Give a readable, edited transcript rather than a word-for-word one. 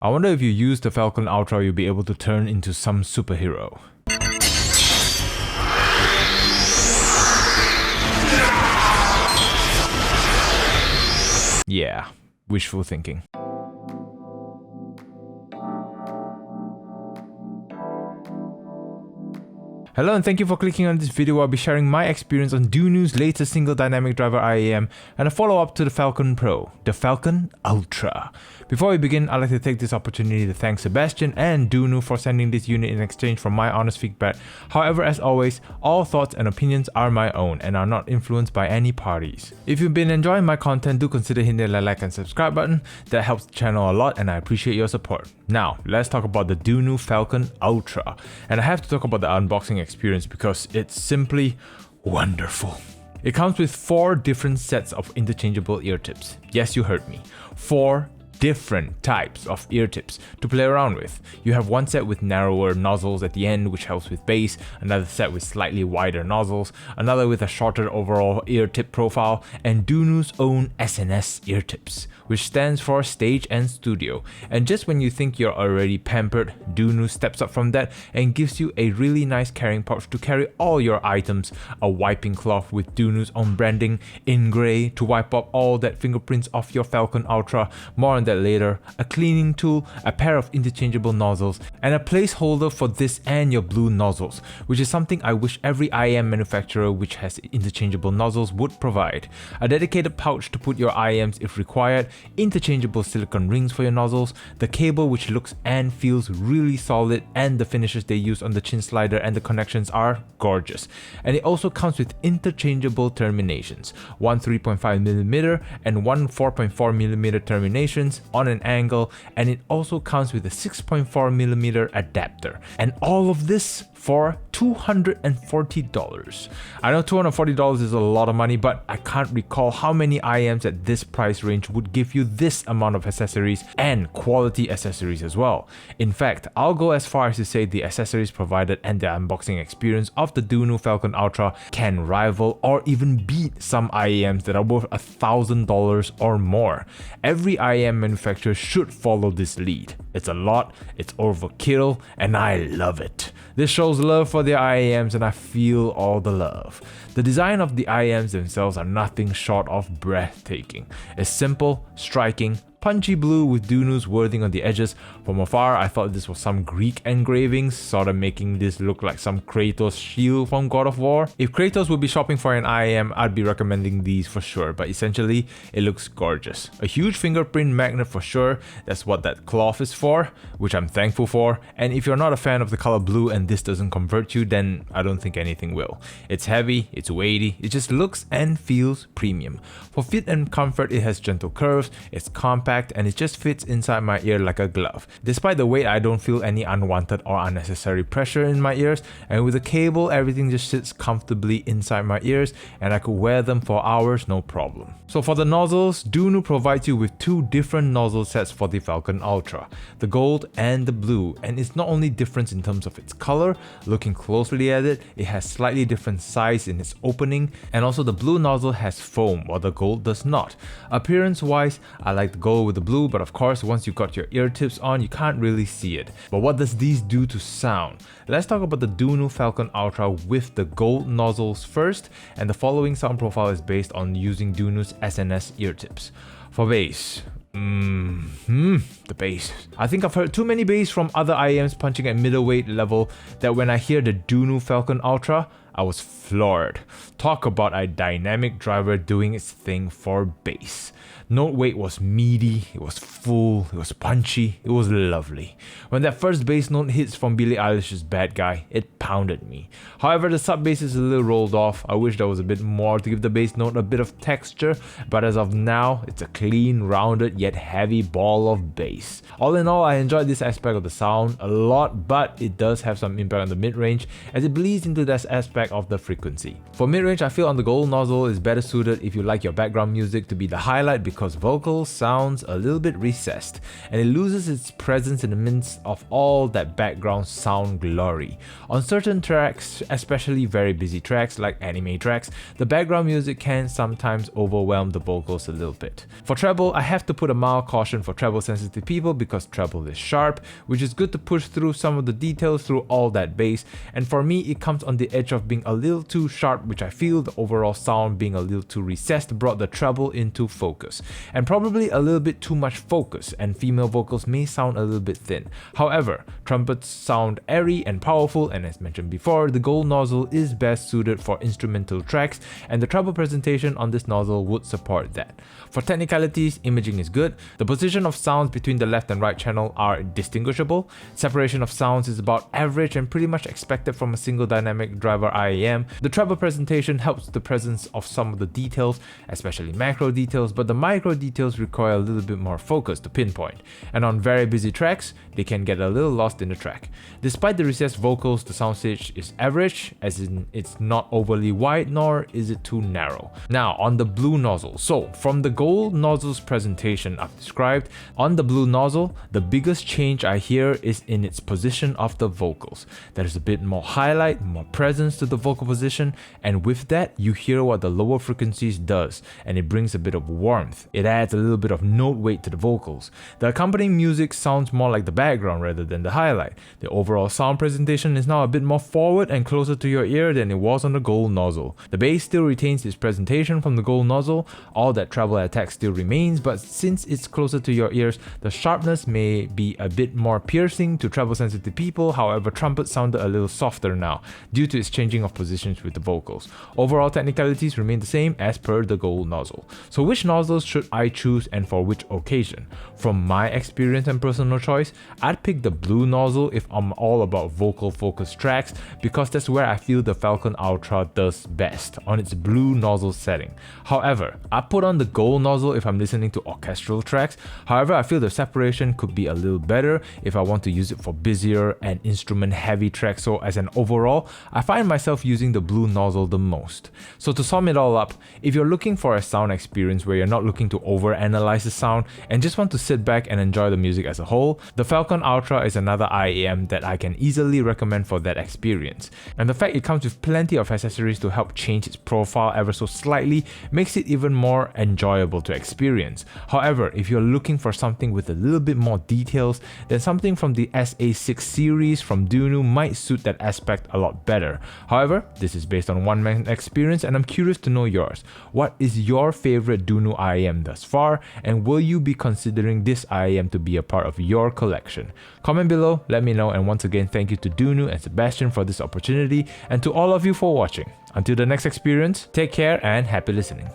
I wonder if you use the Falcon Ultra, you'll be able to turn into some superhero. Yeah, wishful thinking. Hello and thank you for clicking on this video. I'll be sharing my experience on DUNU's latest single dynamic driver IAM and a follow-up to the Falcon Pro, the Falcon Ultra. Before we begin, I'd like to take this opportunity to thank Sebastian and DUNU for sending this unit in exchange for my honest feedback. However, as always, all thoughts and opinions are my own and are not influenced by any parties. If you've been enjoying my content, do consider hitting the like and subscribe button. That helps the channel a lot and I appreciate your support. Now, let's talk about the DUNU Falcon Ultra. And I have to talk about the unboxing experience because it's simply wonderful. It comes with 4 different sets of interchangeable ear tips. Yes, you heard me. 4 different types of ear tips to play around with. You have one set with narrower nozzles at the end, which helps with bass, another set with slightly wider nozzles, another with a shorter overall ear tip profile, and DUNU's own SNS ear tips, which stands for Stage and Studio. And just when you think you're already pampered, DUNU steps up from that and gives you a really nice carrying pouch to carry all your items, a wiping cloth with DUNU's own branding in grey to wipe up all that fingerprints off your Falcon Ultra, more on that later, a cleaning tool, a pair of interchangeable nozzles, and a placeholder for this and your blue nozzles, which is something I wish every IAM manufacturer which has interchangeable nozzles would provide. A dedicated pouch to put your IAMs if required, interchangeable silicone rings for your nozzles, the cable which looks and feels really solid, and the finishes they use on the chin slider and the connections are gorgeous. And it also comes with interchangeable terminations, one 3.5mm and one 4.4mm terminations on an angle, and it also comes with a 6.4mm adapter, and all of this for $240. I know $240 is a lot of money, but I can't recall how many IAMs at this price range would give you this amount of accessories and quality accessories as well. In fact, I'll go as far as to say the accessories provided and the unboxing experience of the DUNU Falcon Ultra can rival or even beat some IAMs that are worth $1,000 or more. Every IAM manufacturer should follow this lead. It's a lot, it's overkill, and I love it. This shows love for their IAMs and I feel all the love. The design of the IAMs themselves are nothing short of breathtaking. It's simple, striking, punchy blue with DUNU's wording on the edges. From afar, I thought this was some Greek engravings, sort of making this look like some Kratos shield from God of War. If Kratos would be shopping for an IAM, I'd be recommending these for sure, but essentially, it looks gorgeous. A huge fingerprint magnet for sure, that's what that cloth is for, which I'm thankful for, and if you're not a fan of the color blue and this doesn't convert you, then I don't think anything will. It's heavy, it's weighty, it just looks and feels premium. For fit and comfort, it has gentle curves, it's compact, and it just fits inside my ear like a glove. Despite the weight, I don't feel any unwanted or unnecessary pressure in my ears, and with the cable, everything just sits comfortably inside my ears and I could wear them for hours no problem. So for the nozzles, DUNU provides you with 2 different nozzle sets for the Falcon Ultra, the gold and the blue, and it's not only different in terms of its color. Looking closely at it, it has slightly different size in its opening, and also the blue nozzle has foam while the gold does not. Appearance wise, I like the gold with the blue, but of course once you got your ear tips on, you can't really see it. But what does these do to sound? Let's talk about the DUNU Falcon Ultra with the gold nozzles first, and the following sound profile is based on using DUNU's SNS ear tips. For bass, the bass. I think I've heard too many bass from other IAMs punching at middleweight level that when I hear the DUNU Falcon Ultra, I was floored. Talk about a dynamic driver doing its thing for bass. Note weight was meaty, it was full, it was punchy, it was lovely. When that first bass note hits from Billie Eilish's Bad Guy, it pounded me. However, the sub bass is a little rolled off. I wish there was a bit more to give the bass note a bit of texture, but as of now, it's a clean, rounded yet heavy ball of bass. All in all, I enjoyed this aspect of the sound a lot, but it does have some impact on the mid-range as it bleeds into that aspect of the frequency. For mid-range, I feel on the gold nozzle is better suited if you like your background music to be the highlight because vocal sounds a little bit recessed and it loses its presence in the midst of all that background sound glory. On certain tracks, especially very busy tracks like anime tracks, the background music can sometimes overwhelm the vocals a little bit. For treble, I have to put a mild caution for treble sensitive people because treble is sharp, which is good to push through some of the details through all that bass, and for me it comes on the edge of being a little too sharp, which I feel the overall sound being a little too recessed brought the treble into focus, and probably a little bit too much focus, and female vocals may sound a little bit thin. However, trumpets sound airy and powerful, and as mentioned before, the gold nozzle is best suited for instrumental tracks, and the treble presentation on this nozzle would support that. For technicalities, imaging is good. The position of sounds between the left and right channel are distinguishable. Separation of sounds is about average and pretty much expected from a single dynamic driver IAM. The treble presentation helps the presence of some of the details, especially macro details, but the micro details require a little bit more focus to pinpoint. And on very busy tracks, they can get a little lost in the track. Despite the recessed vocals, the soundstage is average, as in it's not overly wide nor is it too narrow. Now on the blue nozzle. So from the gold nozzle's presentation I've described, on the blue nozzle, the biggest change I hear is in its position of the vocals. There's a bit more highlight, more presence to the vocal position, and with that you hear what the lower frequencies does, and it brings a bit of warmth. It adds a little bit of note weight to the vocals. The accompanying music sounds more like the background rather than the highlight. The overall sound presentation is now a bit more forward and closer to your ear than it was on the gold nozzle. The bass still retains its presentation from the gold nozzle, all that treble attack still remains, but since it's closer to your ears, the sharpness may be a bit more piercing to treble sensitive people. However, trumpet sounded a little softer now due to its changing of positions with the vocals. Overall technicalities remain the same as per the gold nozzle. So which nozzles should I choose and for which occasion? From my experience and personal choice, I'd pick the blue nozzle if I'm all about vocal focused tracks, because that's where I feel the Falcon Ultra does best, on its blue nozzle setting. However, I put on the gold nozzle if I'm listening to orchestral tracks. However, I feel the separation could be a little better if I want to use it for busier and instrument heavy tracks. So as an overall, I find myself using the blue nozzle the most. So to sum it all up, if you're looking for a sound experience where you're not looking to overanalyze the sound and just want to sit back and enjoy the music as a whole, the Falcon Ultra is another IAM that I can easily recommend for that experience. And the fact it comes with plenty of accessories to help change its profile ever so slightly makes it even more enjoyable to experience. However, if you're looking for something with a little bit more details, then something from the SA6 series from DUNU might suit that aspect a lot better. However, this is based on one man's experience and I'm curious to know yours. What is your favorite DUNU IAM thus far, and will you be considering this IAM to be a part of your collection? Comment below, let me know, and once again thank you to DUNU and Sebastian for this opportunity, and to all of you for watching. Until the next experience, take care and happy listening.